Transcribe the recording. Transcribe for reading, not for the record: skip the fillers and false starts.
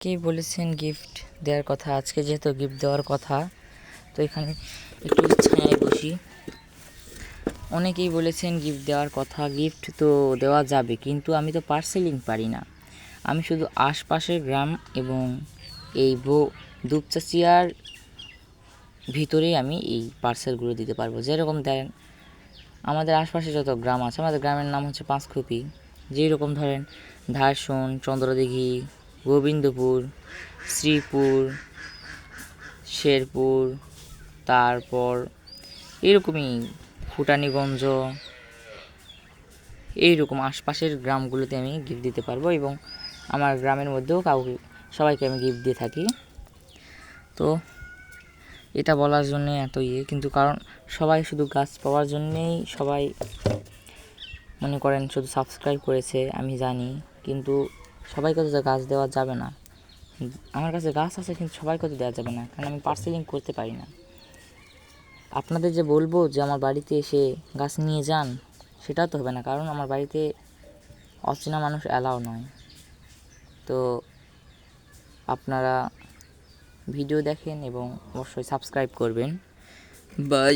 কে বলেছেন গিফট দেওয়ার কথা? আজকে যেহেতু গিফট দেওয়ার কথা, তো এখানে একটু ছায়ায় বসি। অনেকেই বলেছেন গিফট দেওয়ার কথা। গিফট তো দেওয়া যাবে, কিন্তু আমি তো পার্সেলিং পারি না। আমি শুধু আশপাশের গ্রাম এবং এই দুপচাচিয়ার ভিতরেই আমি এই পার্সেলগুলো দিতে পারবো। যেরকম দেন, আমাদের আশপাশে যত গ্রাম আছে, আমাদের গ্রামের নাম হচ্ছে পাঁচখুপি। যেই রকম ধরেন ধারসন, চন্দ্রদিঘি, গোবিন্দপুর, শ্রীপুর, শেরপুর, তারপর এরকমই ফুটানীগঞ্জ, এইরকম আশপাশের গ্রামগুলোতে আমি গিফট দিতে পারবো এবং আমার গ্রামের মধ্যেও সবাইকে আমি গিফট দিয়ে থাকি। তো এটা বলার জন্যে এত কিন্তু কারণ সবাই শুধু গাছ পাওয়ার জন্যেই সবাই মনে করেন শুধু সাবস্ক্রাইব করেছে, আমি জানি, কিন্তু সবাইকে তো গাছ দেওয়া যাবে না। আমার কাছে গাছ আছে, কিন্তু সবাইকে তো দেওয়া যাবে না, কারণ আমি পার্সেলিং করতে পারি না। আপনাদের যে বলবো যে আমার বাড়িতে এসে গাছ নিয়ে যান, সেটাও তো হবে না, কারণ আমার বাড়িতে অচেনা মানুষ অ্যালাও নয়। তো আপনারা ভিডিও দেখেন এবং অবশ্যই সাবস্ক্রাইব করবেন। বাই।